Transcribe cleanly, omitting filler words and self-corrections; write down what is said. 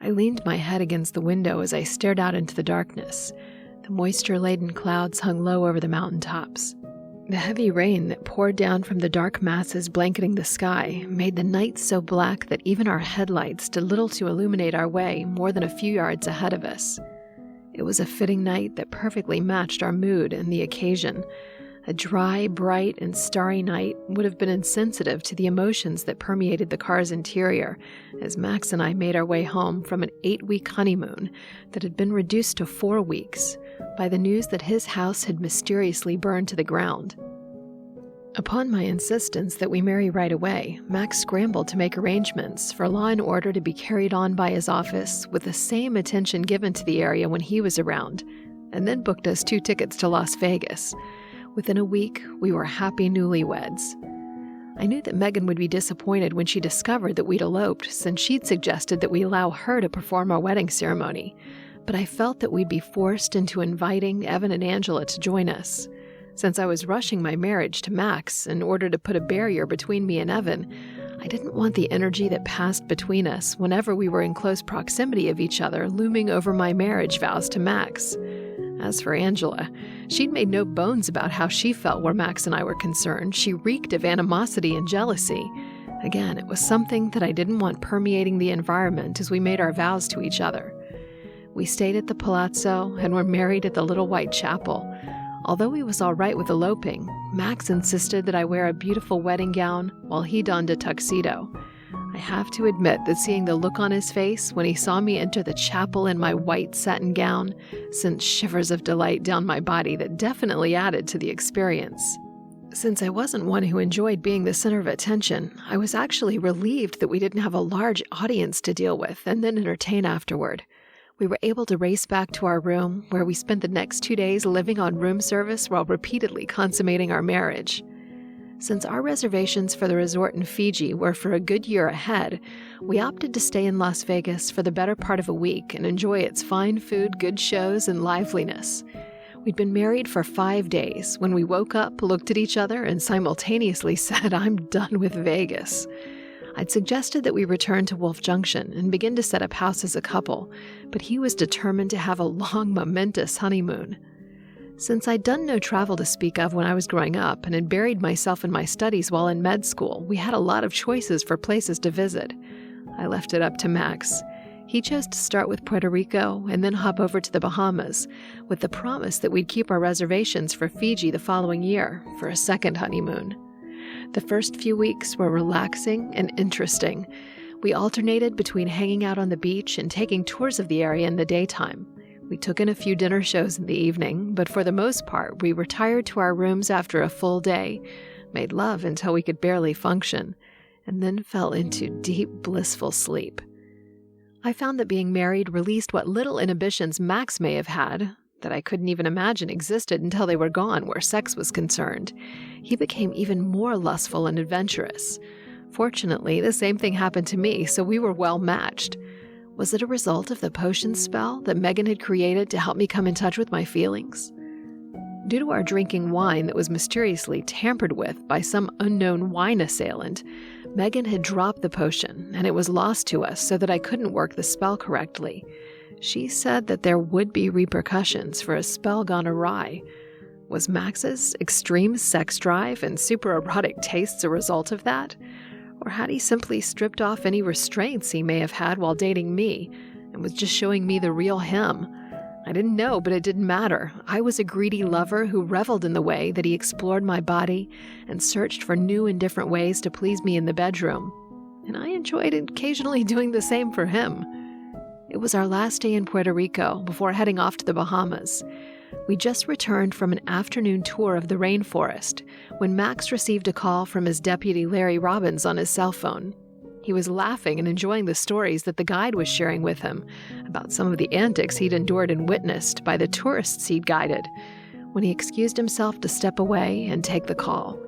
I leaned my head against the window as I stared out into the darkness. The moisture-laden clouds hung low over the mountaintops. The heavy rain that poured down from the dark masses blanketing the sky made the night so black that even our headlights did little to illuminate our way more than a few yards ahead of us. It was a fitting night that perfectly matched our mood and the occasion. A dry, bright, and starry night would have been insensitive to the emotions that permeated the car's interior as Max and I made our way home from an 8-week honeymoon that had been reduced to 4 weeks by the news that his house had mysteriously burned to the ground. Upon my insistence that we marry right away, Max scrambled to make arrangements for Law and Order to be carried on by his office with the same attention given to the area when he was around, and then booked us 2 tickets to Las Vegas. Within a week, we were happy newlyweds. I knew that Megan would be disappointed when she discovered that we'd eloped, since she'd suggested that we allow her to perform our wedding ceremony, but I felt that we'd be forced into inviting Evan and Angela to join us. Since I was rushing my marriage to Max in order to put a barrier between me and Evan, I didn't want the energy that passed between us whenever we were in close proximity of each other looming over my marriage vows to Max. As for Angela, she'd made no bones about how she felt where Max and I were concerned. She reeked of animosity and jealousy. Again, it was something that I didn't want permeating the environment as we made our vows to each other. We stayed at the Palazzo and were married at the Little White Chapel. Although he was all right with eloping, Max insisted that I wear a beautiful wedding gown while he donned a tuxedo. I have to admit that seeing the look on his face when he saw me enter the chapel in my white satin gown sent shivers of delight down my body that definitely added to the experience. Since I wasn't one who enjoyed being the center of attention, I was actually relieved that we didn't have a large audience to deal with and then entertain afterward. We were able to race back to our room, where we spent the next 2 days living on room service while repeatedly consummating our marriage. Since our reservations for the resort in Fiji were for a good year ahead, we opted to stay in Las Vegas for the better part of a week and enjoy its fine food, good shows, and liveliness. We'd been married for 5 days when we woke up, looked at each other, and simultaneously said, "I'm done with Vegas." I'd suggested that we return to Wolf Junction and begin to set up house as a couple, but he was determined to have a long, momentous honeymoon. Since I'd done no travel to speak of when I was growing up and had buried myself in my studies while in med school, we had a lot of choices for places to visit. I left it up to Max. He chose to start with Puerto Rico and then hop over to the Bahamas, with the promise that we'd keep our reservations for Fiji the following year for a second honeymoon. The first few weeks were relaxing and interesting. We alternated between hanging out on the beach and taking tours of the area in the daytime. We took in a few dinner shows in the evening, but for the most part, we retired to our rooms after a full day, made love until we could barely function, and then fell into deep, blissful sleep. I found that being married released what little inhibitions Max may have had, that I couldn't even imagine existed until they were gone where sex was concerned. He became even more lustful and adventurous. Fortunately, the same thing happened to me, so we were well matched. Was it a result of the potion spell that Megan had created to help me come in touch with my feelings? Due to our drinking wine that was mysteriously tampered with by some unknown wine assailant, Megan had dropped the potion, and it was lost to us so that I couldn't work the spell correctly. She said that there would be repercussions for a spell gone awry. Was Max's extreme sex drive and super erotic tastes a result of that? Or had he simply stripped off any restraints he may have had while dating me and was just showing me the real him? I didn't know, but it didn't matter. I was a greedy lover who reveled in the way that he explored my body and searched for new and different ways to please me in the bedroom. And I enjoyed occasionally doing the same for him. It was our last day in Puerto Rico before heading off to the Bahamas. We just returned from an afternoon tour of the rainforest when Max received a call from his deputy Larry Robbins on his cell phone. He was laughing and enjoying the stories that the guide was sharing with him about some of the antics he'd endured and witnessed by the tourists he'd guided. When he excused himself to step away and take the call,